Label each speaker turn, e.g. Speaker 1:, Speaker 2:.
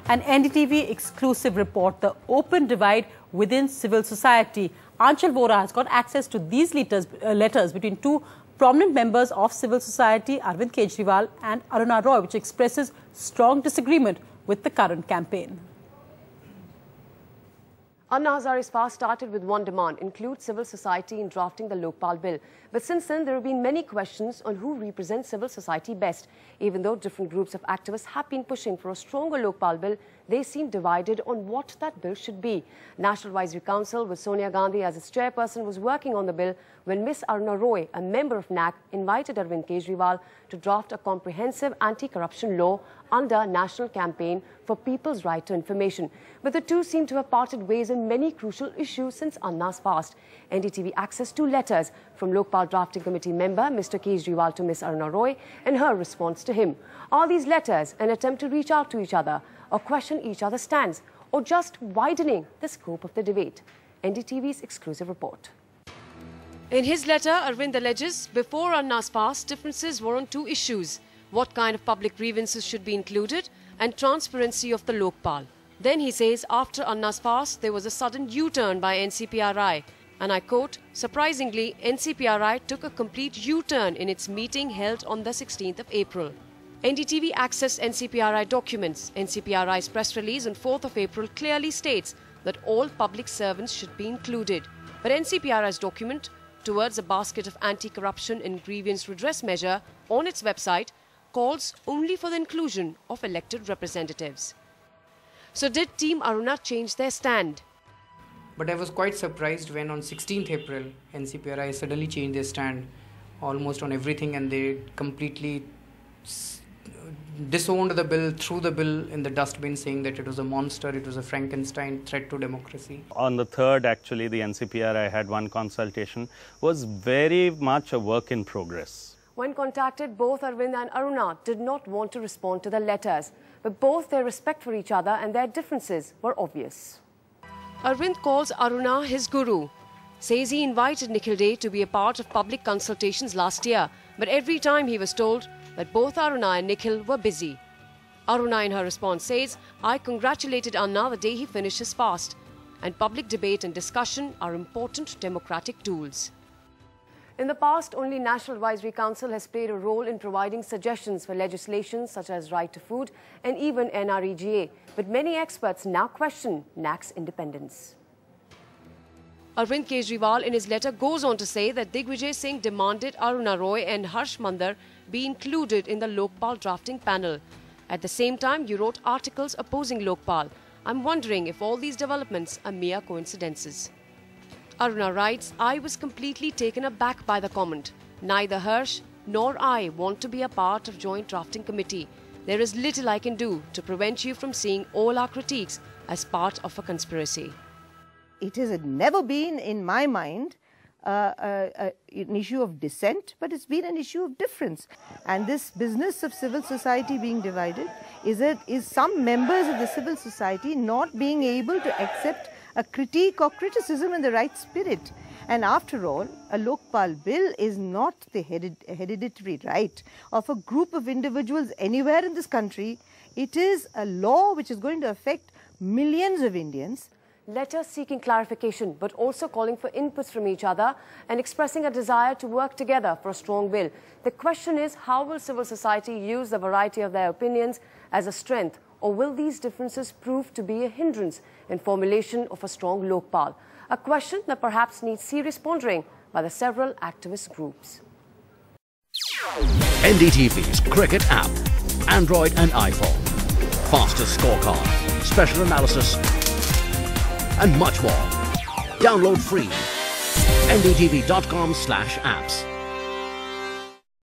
Speaker 1: An NDTV exclusive report, the open divide within civil society. Aanchal Vora has got access to these letters between two prominent members of civil society, Arvind Kejriwal and Aruna Roy, which expresses strong disagreement with the current campaign.
Speaker 2: Anna Hazare's fast started with one demand: include civil society in drafting the Lokpal bill. But since then, there have been many questions on who represents civil society best. Even though different groups of activists have been pushing for a stronger Lokpal bill, they seem divided on what that bill should be. National Advisory Council, with Sonia Gandhi as its chairperson, was working on the bill when Miss Aruna Roy, a member of NAC, invited Arvind Kejriwal to draft a comprehensive anti-corruption law under National Campaign for People's Right to Information. But the two seem to have parted ways on many crucial issues since Anna's fast. NDTV accessed two letters from Lokpal Drafting Committee member Mr. Kejriwal to Miss Aruna Roy and her response to him. Are these letters an attempt to reach out to each other or question each other's stands, or just widening the scope of the debate? NDTV's exclusive report. In his letter, Arvind alleges before Anna's fast, differences were on two issues: what kind of public grievances should be included and transparency of the Lokpal. Then he says after Anna's fast, there was a sudden U-turn by NCPRI. And I quote, surprisingly, NCPRI took a complete U-turn in its meeting held on the 16th of April. NDTV accessed NCPRI documents. NCPRI's press release on 4th of April clearly states that all public servants should be included. But NCPRI's document towards a basket of anti-corruption and grievance redress measure on its website calls only for the inclusion of elected representatives. So did Team Aruna change their stand?
Speaker 3: But I was quite surprised when on 16th April, NCPRI suddenly changed their stand almost on everything, and they completely disowned the bill, threw the bill in the dustbin, saying that it was a monster, it was a Frankenstein threat to democracy.
Speaker 4: On the 3rd, actually, the NCPRI had one consultation, was very much a work in progress.
Speaker 2: When contacted, both Arvind and Aruna did not want to respond to the letters, but both their respect for each other and their differences were obvious. Arvind calls Aruna his guru, says he invited Nikhil Dey to be a part of public consultations last year, but every time he was told that both Aruna and Nikhil were busy. Aruna in her response says, I congratulated Anna the day he finished his fast, and public debate and discussion are important democratic tools. In the past, only National Advisory Council has played a role in providing suggestions for legislation such as right to food and even NREGA, but many experts now question NAC's independence. Arvind Kejriwal in his letter goes on to say that Digvijay Singh demanded Aruna Roy and Harsh Mandar be included in the Lokpal drafting panel. At the same time, you wrote articles opposing Lokpal. I'm wondering if all these developments are mere coincidences. Aruna writes, I was completely taken aback by the comment. Neither Harsh nor I want to be a part of Joint Drafting Committee. There is little I can do to prevent you from seeing all our critiques as part of a conspiracy.
Speaker 5: It has never been, in my mind, an issue of dissent, but it's been an issue of difference. And this business of civil society being divided is some members of the civil society not being able to accept a critique or criticism in the right spirit. And after all, a Lokpal bill is not the hereditary right of a group of individuals anywhere in this country. It is a law which is going to affect millions of Indians.
Speaker 2: Letters seeking clarification, but also calling for inputs from each other and expressing a desire to work together for a strong bill. The question is, how will civil society use the variety of their opinions as a strength, or will these differences prove to be a hindrance in formulation of a strong Lokpal? A question that perhaps needs serious pondering by the several activist groups.
Speaker 6: NDTV's cricket app, Android and iPhone, fastest scorecard, special analysis, and much more. Download free. ndtv.com/apps.